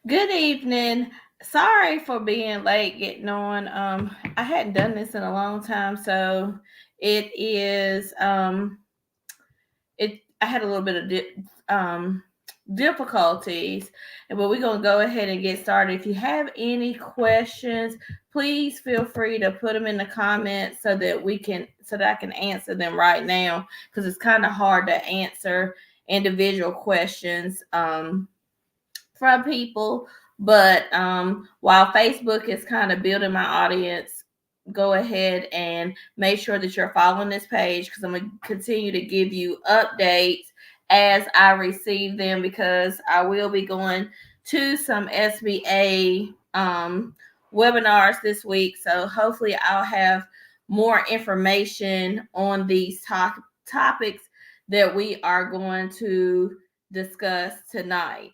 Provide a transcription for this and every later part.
Good evening. Sorry for being late getting on. I hadn't done this in a long time, so it is it I had a little bit of difficulties, but we're gonna go ahead and get started. If you have any questions, please feel free to put them in the comments so that I can answer them right now because it's kind of hard to answer individual questions from people. But while Facebook is kind of building my audience, go ahead and make sure that you're following this page because I'm going to continue to give you updates as I receive them because I will be going to some SBA webinars this week. So hopefully I'll have more information on these topics that we are going to discuss tonight.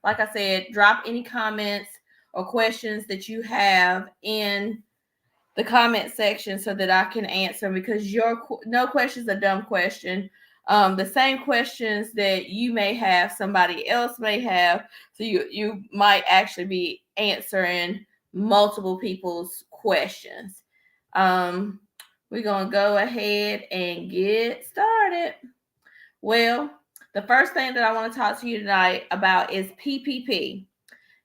Like I said, drop any comments or questions that you have in the comment section so that I can answer because no question is a dumb question. The same questions that you may have, somebody else may have. So you might actually be answering multiple people's questions. We're gonna go ahead and get started. Well, the first thing that I want to talk to you tonight about is PPP.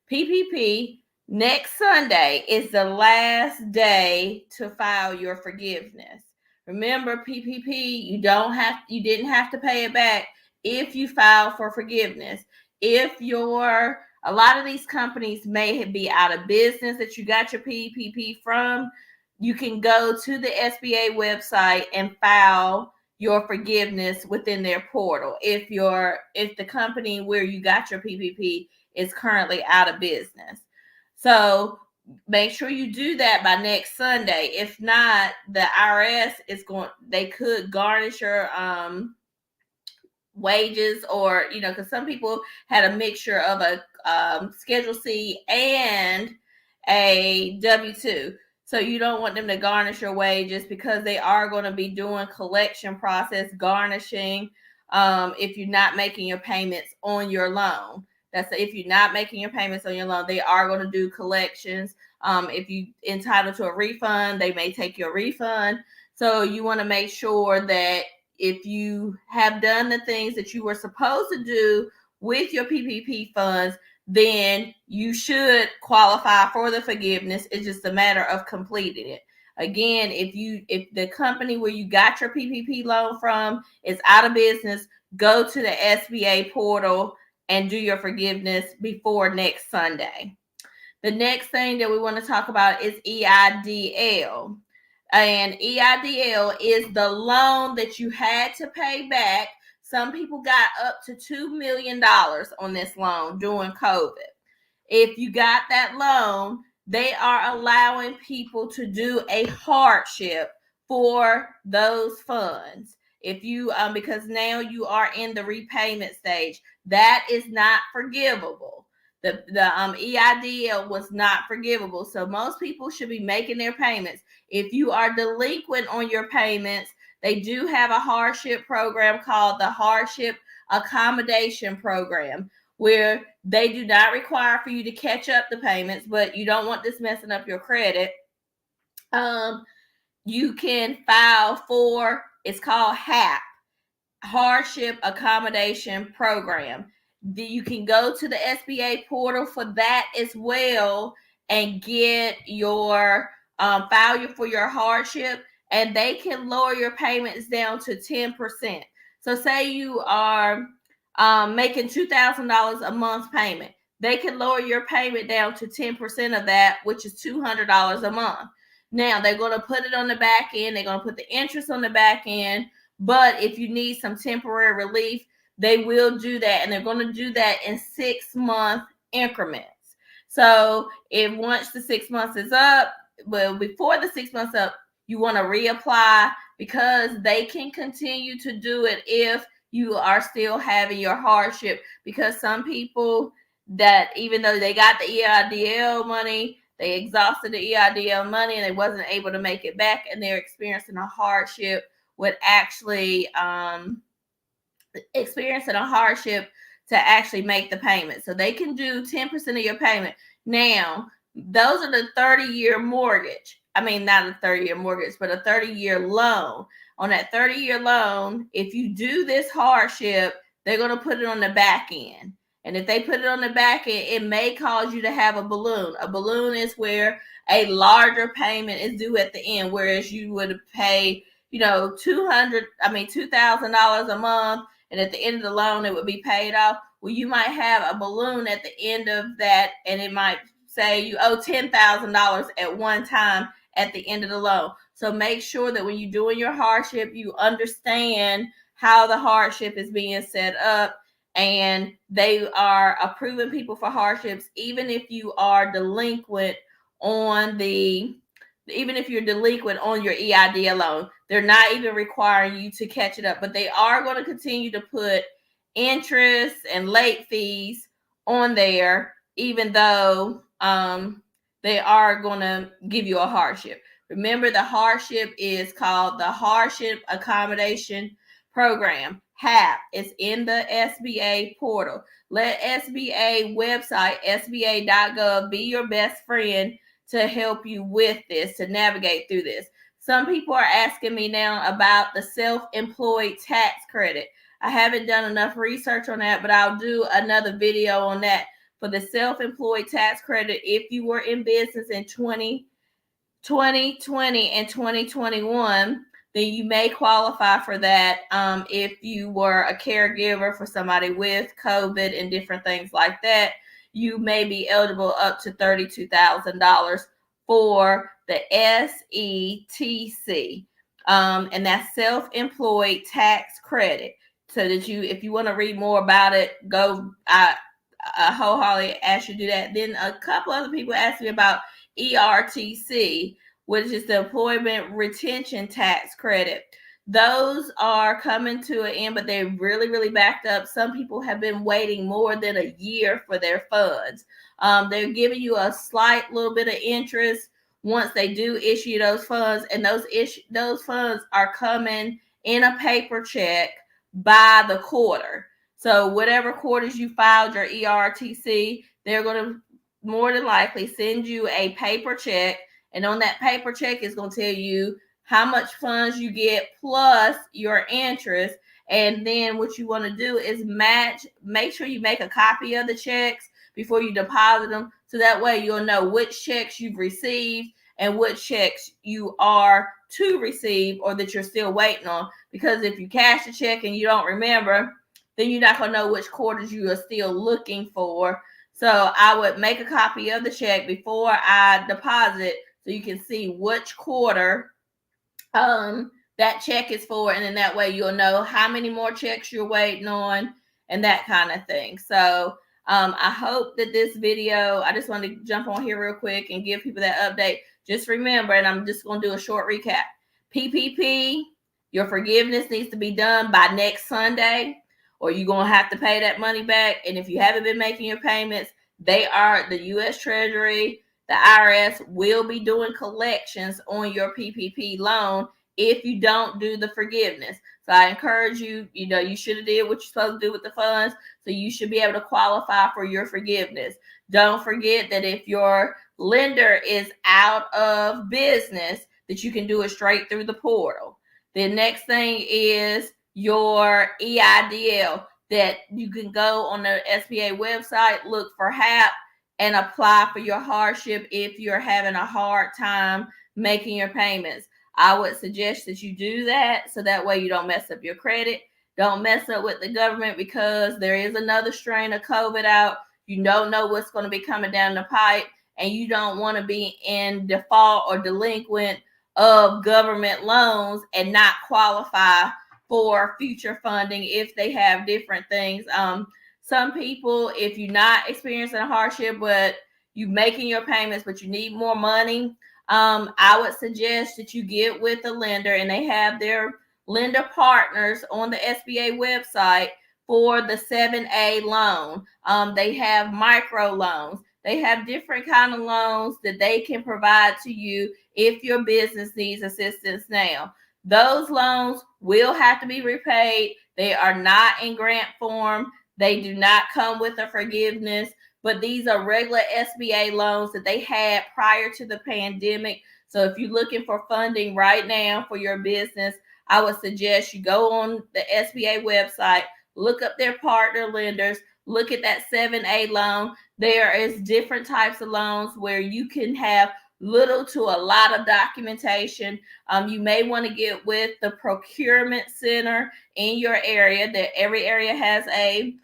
PPP next Sunday is the last day to file your forgiveness. Remember, PPP, you didn't have to pay it back if you file for forgiveness. If a lot of these companies may be out of business that you got your PPP from, you can go to the SBA website and file your forgiveness within their portal. If the company where you got your PPP is currently out of business. So make sure you do that by next Sunday. If not, the IRS they could garnish your wages, or because some people had a mixture of a Schedule C and a W-2. So you don't want them to garnish your wages because they are going to be doing collection process garnishing if you're not making your payments on your loan. If you're not making your payments on your loan, they are going to do collections. If you entitled to a refund, they may take your refund. So you want to make sure that if you have done the things that you were supposed to do with your PPP funds, then you should qualify for the forgiveness. It's just a matter of completing it. Again, if the company where you got your PPP loan from is out of business, go to the SBA portal and do your forgiveness before next Sunday. The next thing that we want to talk about is EIDL. And EIDL is the loan that you had to pay back. Some people got up to $2 million on this loan during COVID. If you got that loan, they are allowing people to do a hardship for those funds. If you because now you are in the repayment stage, that is not forgivable. The EIDL was not forgivable, so most people should be making their payments. If you are delinquent on your payments, they do have a hardship program called the Hardship Accommodation Program, where they do not require for you to catch up the payments, but you don't want this messing up your credit. You can file for, it's called HAP, Hardship Accommodation Program. You can go to the SBA portal for that as well and get your file for your hardship, and they can lower your payments down to 10%. So say you are making $2,000 a month payment, they can lower your payment down to 10% of that, which is $200 a month. Now they're going to put it on the back end. They're going to put the interest on the back end. But if you need some temporary relief, they will do that. And they're going to do that in 6-month increments. So if once the 6 months is up, well, before the 6 months up, you want to reapply because they can continue to do it if you are still having your hardship. Because some people that even though they got the EIDL money, they exhausted the EIDL money and they wasn't able to make it back, and they're experiencing a hardship with actually experiencing a hardship to actually make the payment. So they can do 10% of your payment. Now, those are the 30-year mortgage. I mean, not a 30-year mortgage, but a 30-year loan. On that 30-year loan, if you do this hardship, they're going to put it on the back end. And if they put it on the back end, it may cause you to have a balloon. A balloon is where a larger payment is due at the end, whereas you would pay, $2,000 a month, and at the end of the loan, it would be paid off. Well, you might have a balloon at the end of that, and it might say you owe $10,000 at one time at the end of the loan. So make sure that when you're doing your hardship, you understand how the hardship is being set up, and they are approving people for hardships, even if you are delinquent on even if you're delinquent on your EIDL loan. They're not even requiring you to catch it up, but they are going to continue to put interest and late fees on there, even though they are going to give you a hardship. Remember, the hardship is called the Hardship Accommodation Program, HAP. It's in the SBA portal. Let SBA website, sba.gov, be your best friend to help you with this, to navigate through this. Some people are asking me now about the self-employed tax credit. I haven't done enough research on that, but I'll do another video on that. For the self-employed tax credit, if you were in business in 2020 and 2021, then you may qualify for that. If you were a caregiver for somebody with COVID and different things like that, you may be eligible up to $32,000 for the SETC. And that's self-employed tax credit. So that if you want to read more about it, I wholeheartedly ask you to do that. Then a couple other people asked me about ERTC, which is the Employment Retention Tax Credit. Those are coming to an end, but they're really, really backed up. Some people have been waiting more than a year for their funds. They're giving you a slight little bit of interest once they do issue those funds, and those funds are coming in a paper check by the quarter. So whatever quarters you filed your ERTC, they're going to more than likely send you a paper check, and on that paper check is going to tell you how much funds you get plus your interest. And then what you want to do is make sure you make a copy of the checks before you deposit them, so that way you'll know which checks you've received and which checks you are to receive or that you're still waiting on. Because if you cash a check and you don't remember, then you're not going to know which quarters you are still looking for. So I would make a copy of the check before I deposit, so you can see which quarter that check is for, and then that way you'll know how many more checks you're waiting on and that kind of thing. So I hope that this video, I just want to jump on here real quick and give people that update. Just remember, and I'm just going to do a short recap. PPP, your forgiveness needs to be done by next Sunday, or you're going to have to pay that money back. And if you haven't been making your payments, the U.S. Treasury, the IRS will be doing collections on your PPP loan if you don't do the forgiveness. So I encourage you, you should have did what you're supposed to do with the funds, so you should be able to qualify for your forgiveness. Don't forget that if your lender is out of business, that you can do it straight through the portal. The next thing is your EIDL, that you can go on the SBA website, look for HAP, and apply for your hardship if you're having a hard time making your payments. I would suggest that you do that, so that way you don't mess up your credit. Don't mess up with the government, because there is another strain of COVID out. You don't know what's going to be coming down the pipe, and you don't want to be in default or delinquent of government loans and not qualify for future funding if they have different things. Some people, if you're not experiencing a hardship, but you're making your payments, but you need more money, I would suggest that you get with a lender, and they have their lender partners on the SBA website for the 7A loan. They have micro loans. They have different kind of loans that they can provide to you if your business needs assistance now. Those loans will have to be repaid. They are not in grant form. They do not come with a forgiveness, but these are regular SBA loans that they had prior to the pandemic. So if you're looking for funding right now for your business, I would suggest you go on the SBA website, look up their partner lenders, look at that 7A loan. There is different types of loans where you can have little to a lot of documentation. You may want to get with the procurement center in your area. That every area has a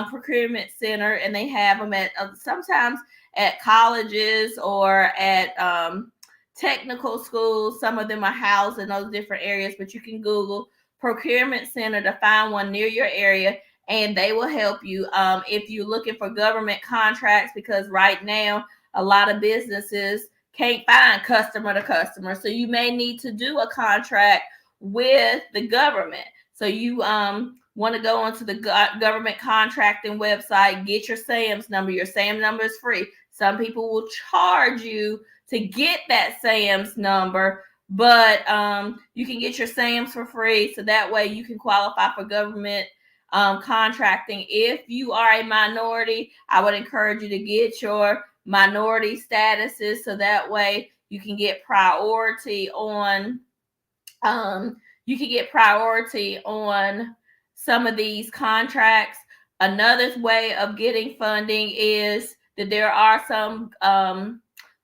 procurement center, and they have them at sometimes at colleges or at technical schools. Some of them are housed in those different areas, but you can Google procurement center to find one near your area, and they will help you. If you're looking for government contracts, because right now a lot of businesses can't find customer to customer, so you may need to do a contract with the government. So you want to go onto the government contracting website, get your SAMS number. Your SAMS number is free. Some people will charge you to get that SAMS number, but you can get your SAMS for free, so that way you can qualify for government contracting. If you are a minority, I would encourage you to get your minority statuses, so that way you can get priority on some of these contracts. Another way of getting funding is that there are some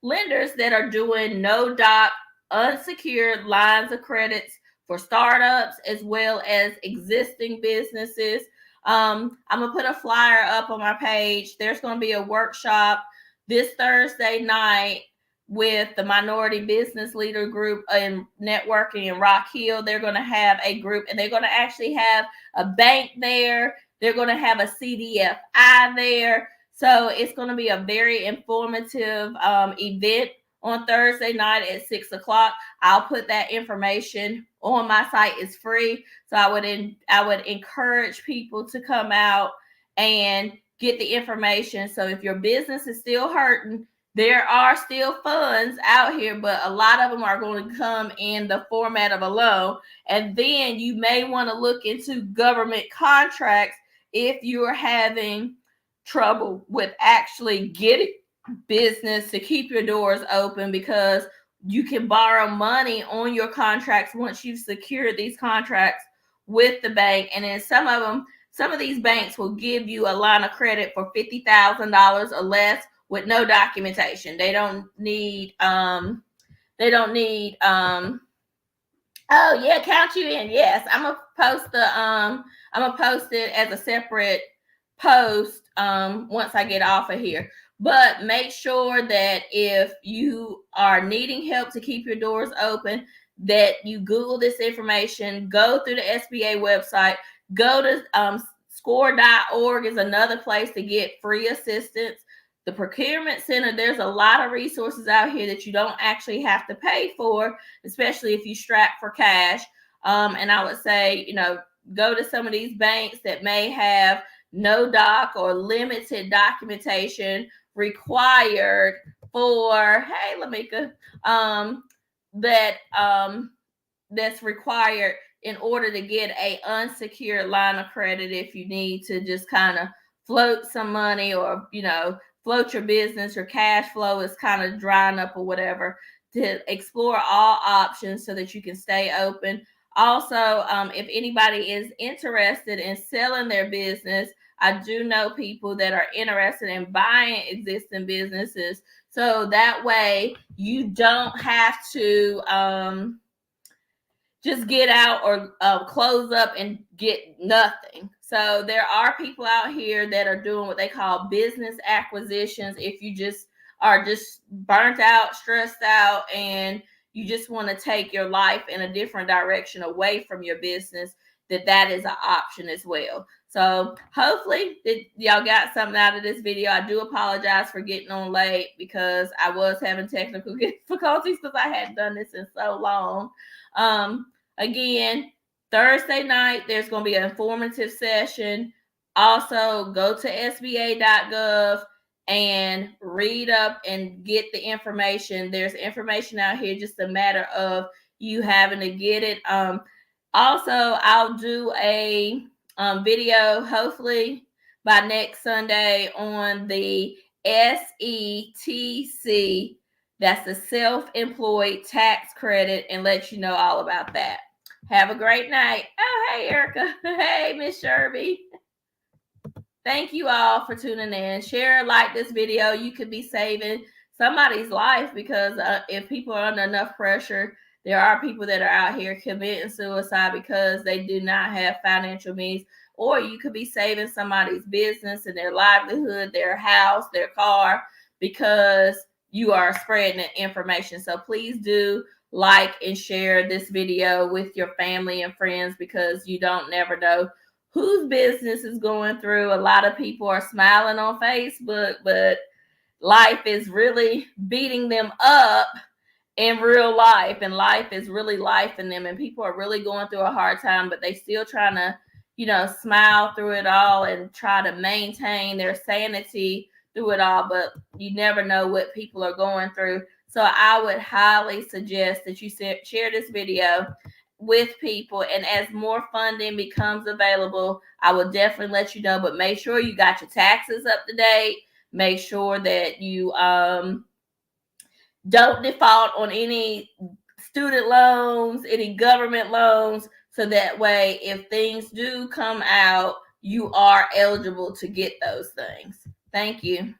lenders that are doing no doc unsecured lines of credits for startups as well as existing businesses. I'm gonna put a flyer up on my page. There's gonna be a workshop this Thursday night with the Minority Business Leader Group and networking in Rock Hill. They're going to have a group, and they're going to actually have a bank there. They're going to have a CDFI there. So it's going to be a very informative event on Thursday night at 6 o'clock. I'll put that information on my site. It's free. So I would encourage people to come out and get the information. So if your business is still hurting, there are still funds out here, but a lot of them are going to come in the format of a loan. And then you may want to look into government contracts if you're having trouble with actually getting business to keep your doors open, because you can borrow money on your contracts once you've secured these contracts with the bank. And then some of these banks will give you a line of credit for $50,000 or less with no documentation. They don't need oh yeah, count you in. Yes, I'm gonna post it as a separate post once I get off of here. But make sure that if you are needing help to keep your doors open, that you Google this information, go through the SBA website, go to score.org is another place to get free assistance. The procurement center, there's a lot of resources out here that you don't actually have to pay for, especially if you strap for cash. And I would say, go to some of these banks that may have no doc or limited documentation required for, hey, Lamika, that's required in order to get a unsecured line of credit if you need to just kind of float some money, or float your business, your cash flow is kind of drying up or whatever, to explore all options so that you can stay open. Also, if anybody is interested in selling their business, I do know people that are interested in buying existing businesses. So that way you don't have to just get out or close up and get nothing. So there are people out here that are doing what they call business acquisitions. If you just are just burnt out, stressed out, and you just want to take your life in a different direction away from your business, that is an option as well. So hopefully y'all got something out of this video. I do apologize for getting on late because I was having technical difficulties because I hadn't done this in so long. Again, Thursday night, there's going to be an informative session. Also, go to sba.gov and read up and get the information. There's information out here, just a matter of you having to get it. Also, I'll do a video, hopefully by next Sunday on the SETC. That's the self-employed tax credit, and let you know all about that. Have a great night. Oh, hey, Erica. Hey, Miss Sherby. Thank you all for tuning in. Share, like this video. You could be saving somebody's life, because if people are under enough pressure, there are people that are out here committing suicide because they do not have financial means. Or you could be saving somebody's business and their livelihood, their house, their car, because you are spreading the information. So please do like and share this video with your family and friends, because you don't never know whose business is going through. A lot of people are smiling on Facebook, but life is really beating them up in real life, and life is really life in them, and people are really going through a hard time, but they still trying to, smile through it all and try to maintain their sanity through it all. But you never know what people are going through. So I would highly suggest that you share this video with people, and as more funding becomes available, I will definitely let you know. But make sure you got your taxes up to date. Make sure that you don't default on any student loans, any government loans, so that way if things do come out, you are eligible to get those things. Thank you.